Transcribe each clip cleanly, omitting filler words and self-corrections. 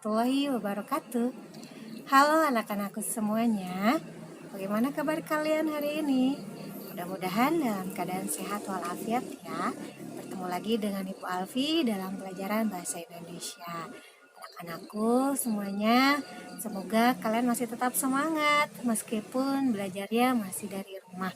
warahmatullahi wabarakatuh. Halo anak-anakku semuanya, bagaimana kabar kalian hari ini? Mudah-mudahan dalam keadaan sehat walafiat ya. Bertemu lagi dengan Ibu Alfi dalam pelajaran Bahasa Indonesia. Anak-anakku semuanya, semoga kalian masih tetap semangat meskipun belajarnya masih dari rumah.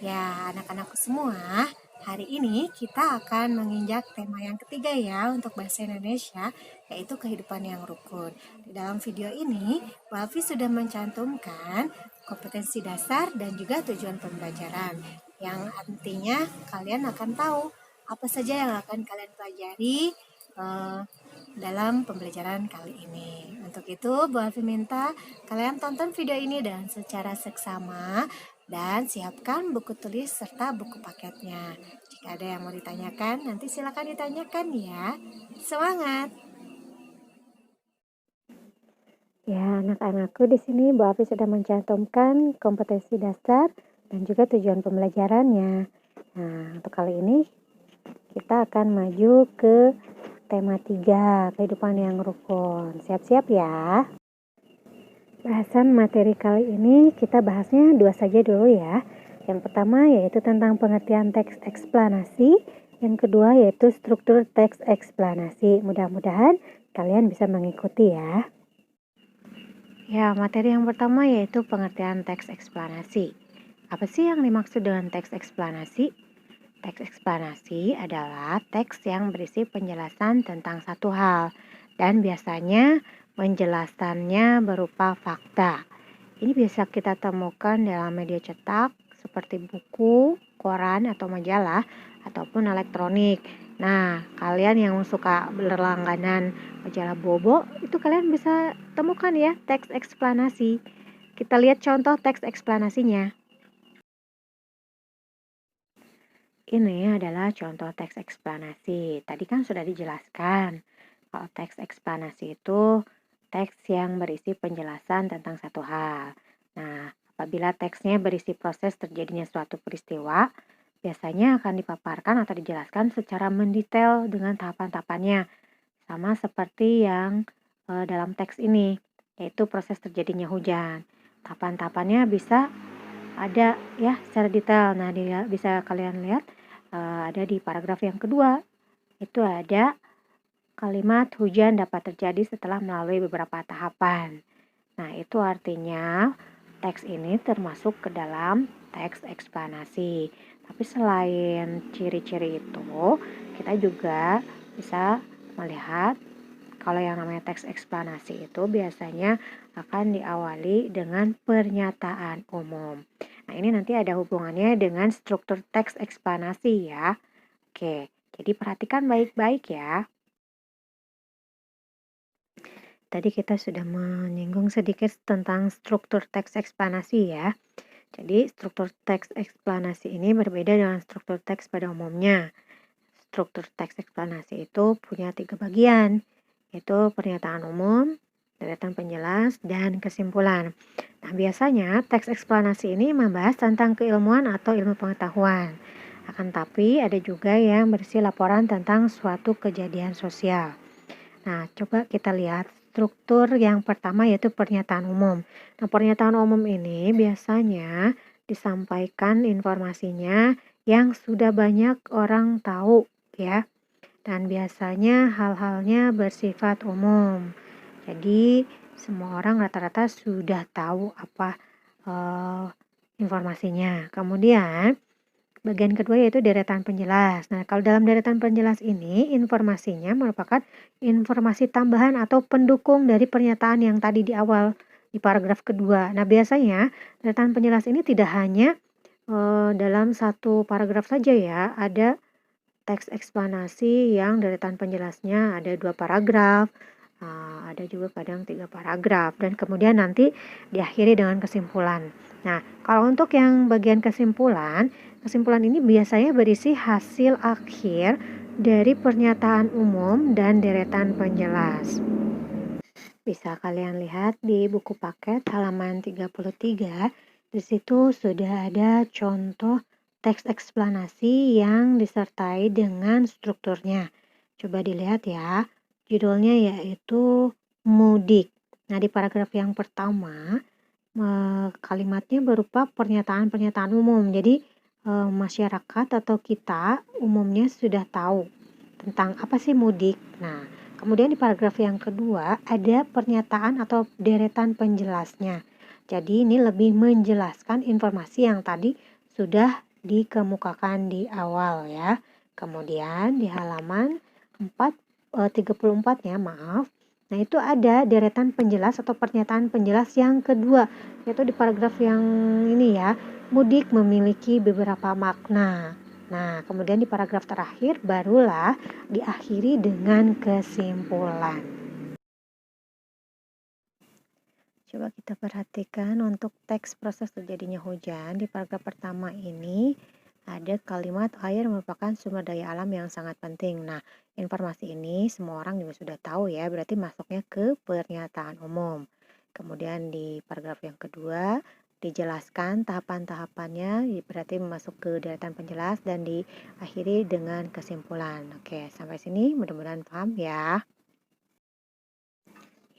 Ya, anak-anakku semua, hari ini kita akan menginjak tema yang ketiga ya untuk bahasa Indonesia, yaitu kehidupan yang rukun. Di dalam video ini, Walfi sudah mencantumkan kompetensi dasar dan juga tujuan pembelajaran, yang artinya kalian akan tahu apa saja yang akan kalian pelajari dalam pembelajaran kali ini. Untuk itu, Bu Alfi minta kalian tonton video ini dan secara seksama dan siapkan buku tulis serta buku paketnya. Jika ada yang mau ditanyakan, nanti silakan ditanyakan ya. Semangat! Ya, anak-anakku di sini Bu Afi sudah mencantumkan kompetensi dasar dan juga tujuan pembelajarannya. Nah, untuk kali ini kita akan maju ke tema 3, kehidupan yang rukun. Siap-siap ya. Bahasan materi kali ini kita bahasnya dua saja dulu ya. Yang pertama yaitu tentang pengertian teks eksplanasi. Yang kedua yaitu struktur teks eksplanasi. Mudah-mudahan kalian bisa mengikuti ya. Ya, materi yang pertama yaitu pengertian teks eksplanasi. Apa sih yang dimaksud dengan teks eksplanasi? Teks eksplanasi adalah teks yang berisi penjelasan tentang satu hal dan biasanya penjelasannya berupa fakta. Ini bisa kita temukan dalam media cetak seperti buku, koran, atau majalah, ataupun elektronik. Nah, kalian yang suka berlangganan majalah Bobo, itu kalian bisa temukan ya teks eksplanasi. Kita lihat contoh teks eksplanasinya. Ini adalah contoh teks eksplanasi. Tadi kan sudah dijelaskan. Kalau teks eksplanasi itu teks yang berisi penjelasan tentang satu hal. Nah, apabila teksnya berisi proses terjadinya suatu peristiwa, biasanya akan dipaparkan atau dijelaskan secara mendetail dengan tahapan-tahapannya. Sama seperti yang dalam teks ini, yaitu proses terjadinya hujan. Tahapan-tahapannya bisa ada ya secara detail. Nah, bisa kalian lihat ada di paragraf yang kedua. Itu ada kalimat hujan dapat terjadi setelah melalui beberapa tahapan. Nah, itu artinya teks ini termasuk ke dalam teks eksplanasi. Tapi selain ciri-ciri itu, kita juga bisa melihat kalau yang namanya teks eksplanasi itu biasanya akan diawali dengan pernyataan umum. Nah, ini nanti ada hubungannya dengan struktur teks eksplanasi ya. Oke, jadi perhatikan baik-baik ya. Tadi kita sudah menyinggung sedikit tentang struktur teks eksplanasi ya. Jadi, struktur teks eksplanasi ini berbeda dengan struktur teks pada umumnya. Struktur teks eksplanasi itu punya 3 bagian, yaitu pernyataan umum, deretan penjelas, dan kesimpulan. Nah, biasanya teks eksplanasi ini membahas tentang keilmuan atau ilmu pengetahuan. Akan tapi ada juga yang berisi laporan tentang suatu kejadian sosial. Nah, coba kita lihat struktur yang pertama yaitu pernyataan umum. Nah, pernyataan umum ini biasanya disampaikan informasinya yang sudah banyak orang tahu ya. Dan biasanya hal-halnya bersifat umum. Jadi, semua orang rata-rata sudah tahu apa informasinya. Kemudian, bagian kedua yaitu deretan penjelas. Nah, kalau dalam deretan penjelas ini, informasinya merupakan informasi tambahan atau pendukung dari pernyataan yang tadi di awal, di paragraf kedua. Nah, biasanya deretan penjelas ini tidak hanya dalam satu paragraf saja ya, ada teks eksplanasi yang deretan penjelasnya ada 2 paragraf, ada juga kadang 3 paragraf, dan kemudian nanti diakhiri dengan kesimpulan. Nah, kalau untuk yang bagian kesimpulan ini biasanya berisi hasil akhir dari pernyataan umum dan deretan penjelas. Bisa kalian lihat di buku paket halaman 33, di situ sudah ada contoh teks eksplanasi yang disertai dengan strukturnya. Coba dilihat ya, judulnya yaitu mudik. Nah, di paragraf yang pertama, kalimatnya berupa pernyataan-pernyataan umum. Jadi, masyarakat atau kita umumnya sudah tahu tentang apa sih mudik. Nah, kemudian di paragraf yang kedua ada pernyataan atau deretan penjelasnya. Jadi ini lebih menjelaskan informasi yang tadi sudah dikemukakan di awal ya. Kemudian di halaman 34 ya, maaf. Nah, itu ada deretan penjelas atau pernyataan penjelas yang kedua, yaitu di paragraf yang ini ya, mudik memiliki beberapa makna. Nah, kemudian di paragraf terakhir barulah diakhiri dengan kesimpulan. Coba kita perhatikan untuk teks proses terjadinya hujan. Di paragraf pertama ini ada kalimat air merupakan sumber daya alam yang sangat penting. Nah, informasi ini semua orang juga sudah tahu ya, berarti masuknya ke pernyataan umum. Kemudian di paragraf yang kedua dijelaskan tahapan-tahapannya, berarti masuk ke deretan penjelas dan diakhiri dengan kesimpulan. Oke, sampai sini mudah-mudahan paham ya.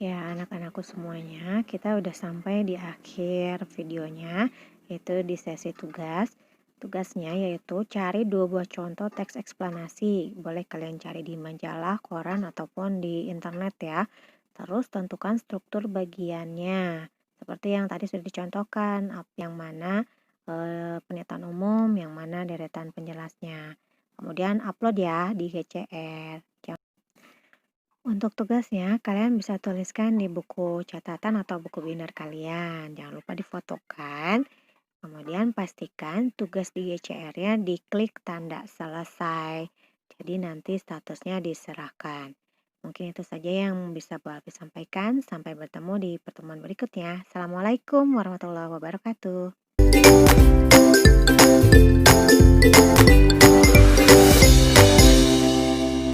Ya, anak-anakku semuanya, kita udah sampai di akhir videonya, yaitu di sesi tugas. Tugasnya yaitu cari 2 buah contoh teks eksplanasi. Boleh kalian cari di majalah, koran, ataupun di internet ya. Terus tentukan struktur bagiannya. Seperti yang tadi sudah dicontohkan, yang mana pernyataan umum, yang mana deretan penjelasnya. Kemudian upload ya di GCR. Untuk tugasnya, kalian bisa tuliskan di buku catatan atau buku binder kalian. Jangan lupa difotokan. Kemudian pastikan tugas di GCR-nya diklik tanda selesai. Jadi nanti statusnya diserahkan. Mungkin itu saja yang bisa Bu Alfi sampaikan. Sampai bertemu di pertemuan berikutnya. Assalamualaikum warahmatullahi wabarakatuh.